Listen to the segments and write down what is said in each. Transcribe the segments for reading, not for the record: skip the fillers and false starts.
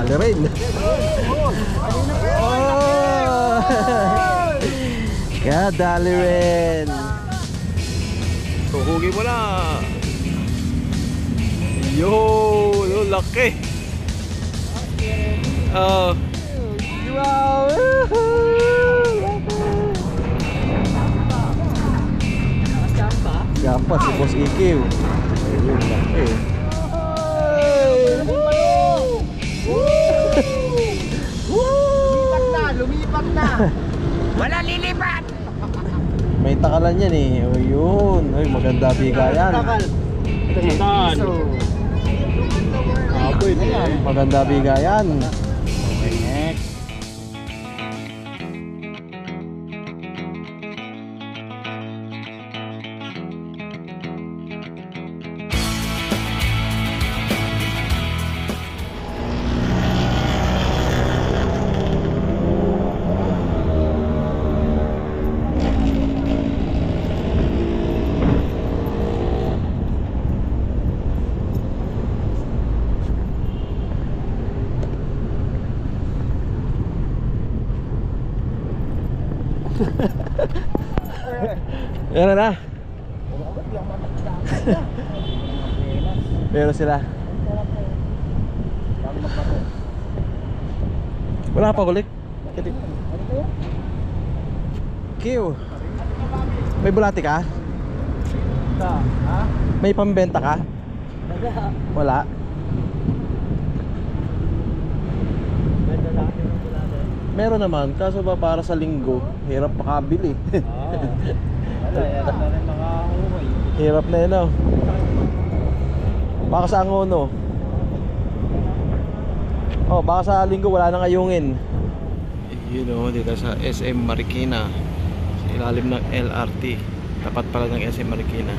Dali rin. Oh! Kaya dali rin. Tuhugi mo na. Yo, laki. Oh. Wow. Gampa si Boss EQ. Ayun, laki. Lumipat na. Wala lilipat. May takalan yan eh. O yun. Ay, maganda bigayan. Maganda bigayan. Okay, next. Yan na. Pero sila. Wala pa kulik. Kiyo. May bulati ka? May pambenta ka? Wala. Meron naman, kaso ba para sa linggo, hirap makabili. Hirap na yun, oh. Baka sa Angono. Oh, baka sa linggo wala nang ayungin. Yun, oh, dito sa SM Marikina, sa ilalim ng LRT. Tapat pala ng SM Marikina.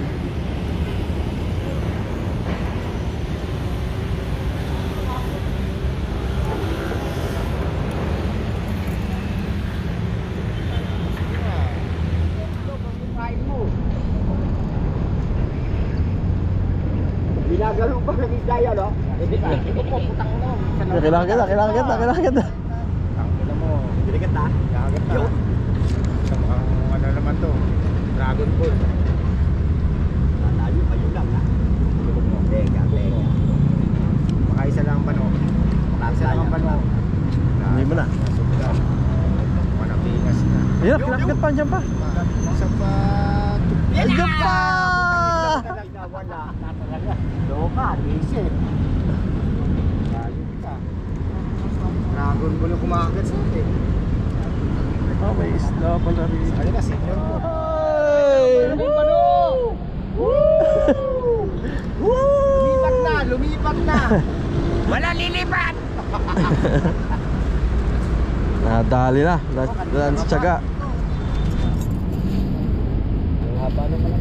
Ginagalo pa ng isdaya, no? Ito po, putang mo. Kailangan kita. Ang ina mo. Dilikat na. Kakagat na. Sa mukhang ano naman to. Dragon Ball. Nalayo kayo lang, ha? Teka. Baka isa lang ang pano. Isa lang ang pano. Hindi mo na. Nasugdan. Manapinas na. Ayan, kinakigat pa dyan pa. Isa pa. Dyan pa! Wala. Loka, isip. Dragon Ball yung kumakagat sa atin. Oh, may isda pala rin. Ano na, senior mo. Lumipat na. Wala lilipat. Nadali na. Dalan sa tiyaga. Haba na pala.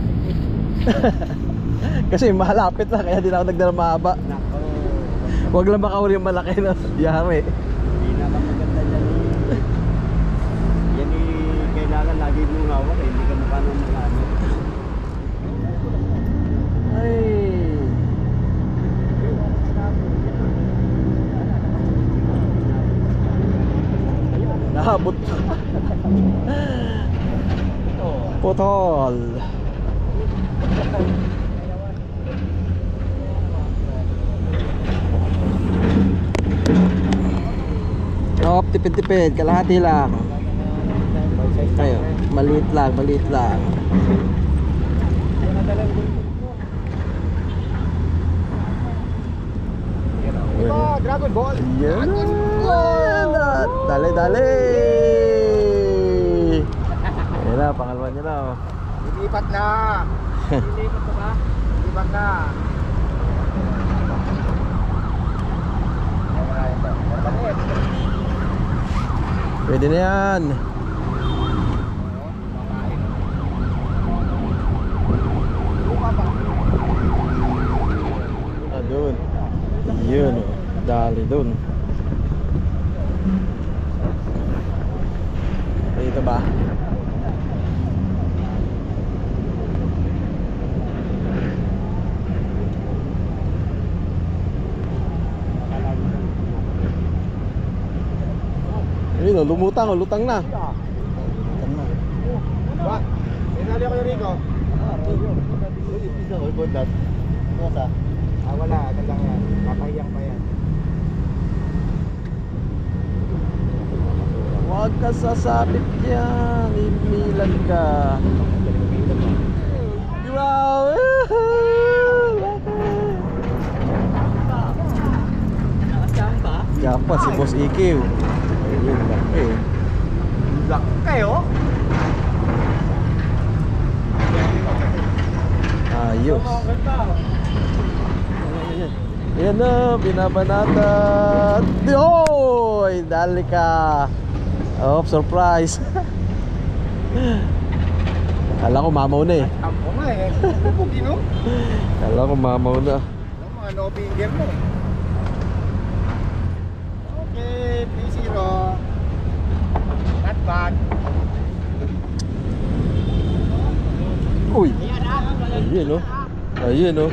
Kasi malapit na, kaya di na ako nagdala mahaba. Huwag lang makahuli yung malaki na yari. Hindi naman maganda yan eh. Yan eh, kailangan lagi mong hawak eh. Hindi ka mukha ng mga ano. Ay. Nahabot. Putol. Oh, tipid-tipid, kalahati lang. Ayo, maliit lang. Dragon Ball. Yan. Dali. Yan na, pangalawa niya na. Lilipat na. Lilipat na. Pwede na yan. Doon. Yun. Dali doon. Dito ba? Ayun, lumutang, lutang na. Ba? Sinali ako yung Rico. Wala, ano lang yan. Papahiyang pa yan. Huwag ka sasabit yan. Imilan ka. Grabe. Japa si Boss EQ. Ayun, laki. Laki kayo? Ayos. Ayan na, binabanatan. Hoy, dali ka. Oh, surprise. Kala ko mamaw na eh. Tampo nga eh. Pupugi no? Kala ko mamaw na. Ano mga no finger mo? Okay, 3-0. Not bad. Uy. Ayun oh. Ayun oh.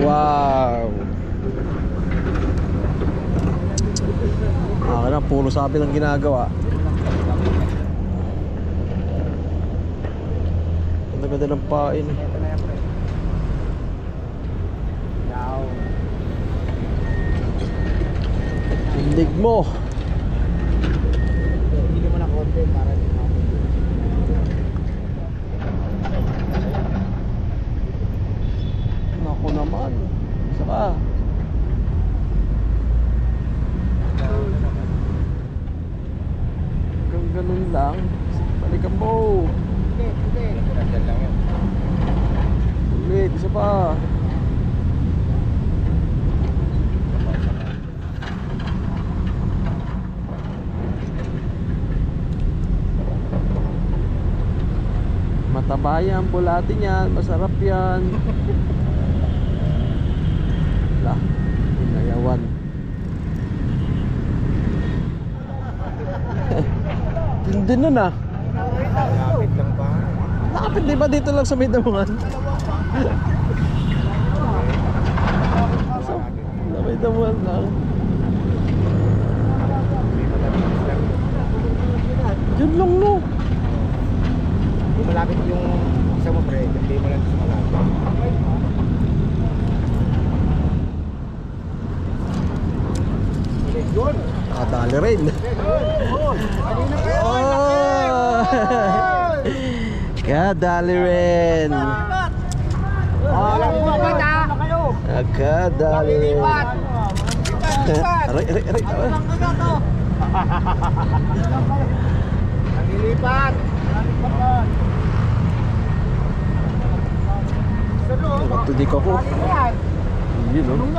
Wow. Ah, na puro sabi ng ginagawa. Ang ganda ng pain. Ito na yan, pre. Yaw. Tindig mo. Hindi mo na konti para di mo. Ako naman. Saka hanggang ganun lang. Balikan mo. Hindi. Nandyan lang yun. Ulit, isa pa. Mataba yan, bulati yan, masarap yan. Lah, inayawan. Hindi nun ah. Lapit lang pa. Nakapit di ba dito lang sa may damungan? Sa may damungan lang. Yun lang no. Hindi malapit yung isa mo, pre. Hindi mo lang sa malapit. Yun! Nakadali rin. Kanina pa yun! Kadali rin. Alam mo ba ba? Kadali rin. Aray, aray, aray. Naglilipat! Tudik ako. Yun o.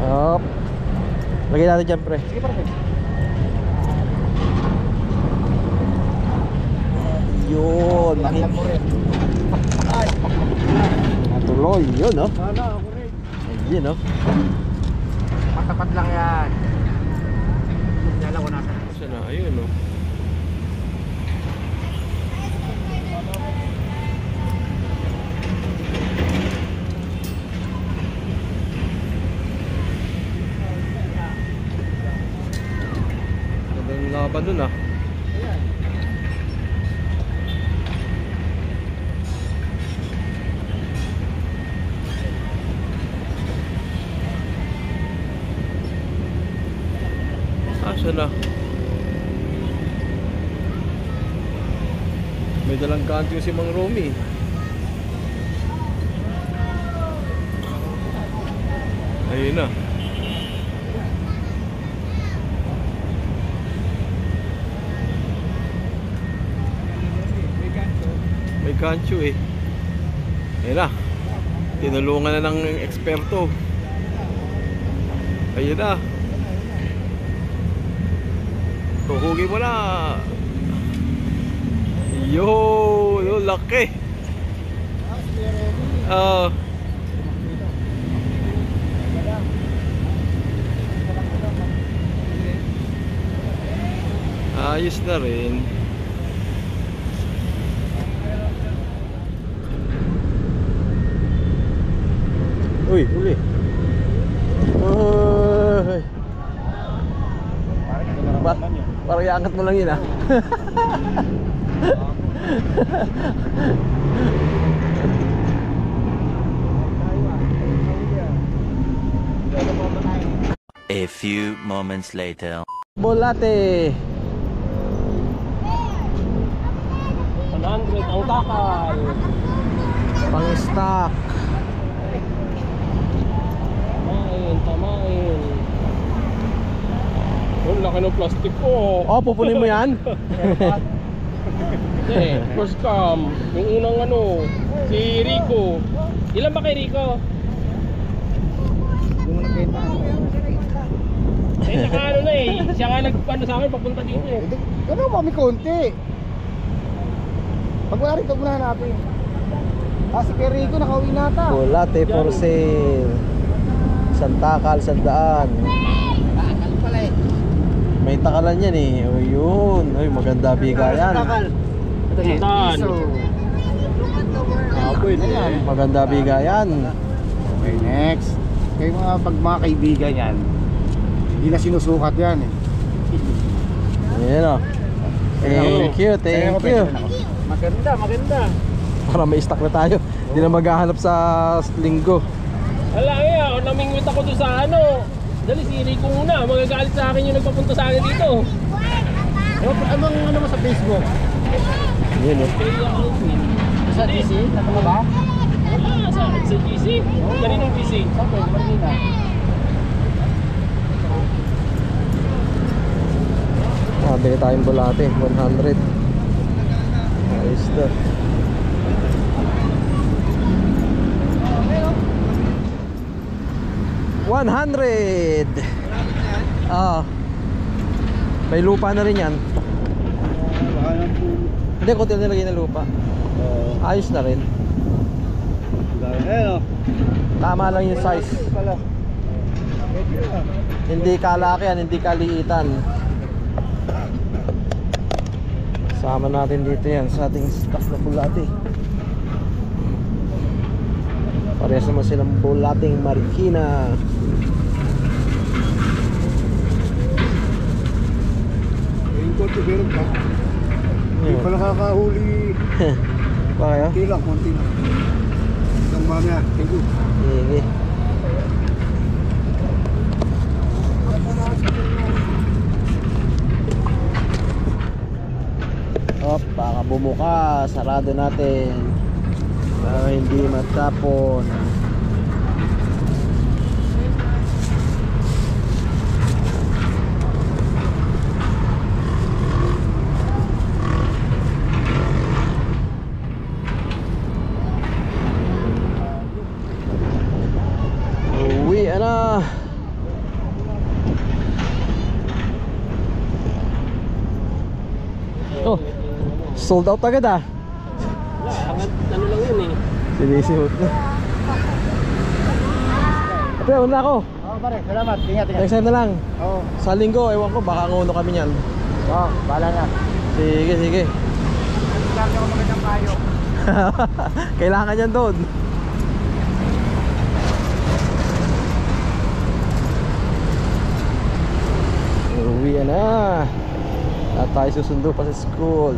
Hop. Lagay natin dyan, pre. Sige, perfect. Yun. Alam mo rin. Natuloy. Yun o. Wala, ako rin. Yun o. Matapat lang yan. Yan lang ko nasa. Saan na? Ayun o. Gandang laban dun ah. Saan na? May dalang kanto si Mang Romy. Ayun na. May kanto eh. Ayun na. Tinulungan na ng eksperto. Ayun na. Tuhugin mo na. Yo, laki. Ayos na rin. Uy, uli. Uy. Parang hindi maramdaman yun. Parang iangat mo lang yun ah. A few moments later. Bolate. 100 ang takal. Pang-stock. Tamain. Oh, laki ng plastic ko. Oh, pupunin mo yan? Hindi, first cam. Yung unang ano, si Rico. Ilan ba kay Rico? Yung nakita ko. Eh, naka ano na eh. Siya nga nagpano sa akin, papunta dito eh. Ano, mami konti. Pag wala rin, muna hanapin. Ah, si Perico, nakauwi na ata. Bolate for sale. Santakal, sandaan. Takal pala eh. May takalan yan eh. O yun. Ay, maganda bigayan. Takal. Sandaan. Pwede yan. Maganda bigayan. Okay, next. Kaya mga kaibigan yan, hindi na sinusukat yan eh. Ayan o. Thank you, thank you. Maganda. Para may stock na tayo. Hindi na maghahanap sa linggo. Wala kaya, namingwit ako doon sa ano. Dali, si Rico muna. Magagalit sa akin yung nagpapunta sa akin dito. Ano mo sa Facebook? Yun o. Sa DC? Nakama ba? Wala, sa GC. Kaninong GC? Sa pwede, Marina. Bili tayong bulate, 100. Ayos na. $100. May lupa na rin yan. Hindi, kunti na nilagay na lupa. Ayos na rin. Tama lang yung size. Hindi kalakihan, hindi kaliitan. Sama natin dito yan sa ating stock na bulate. Parehas naman silang bulating Marikina. Yung konti meron ka. Hindi pa nakakahuli. Pa kayo? Konti lang. Isang mamaya. Thank you. Sige. Op, baka bumuka. Sarado natin para hindi matapon. Uwi na. Oh, sold out agad ah. Wala, ano lang yun eh. Sinisihot na. Ate, una ako. Oo, pare. Salamat. Ingat. Next time na lang. Oo. Sa linggo, ewan ko, baka nguno kami niyan. Oo, bahala na. Sige, sige. Lagi ako magandang kayo. Kailangan yan doon. Uwi na. At tayo susundo pa sa school.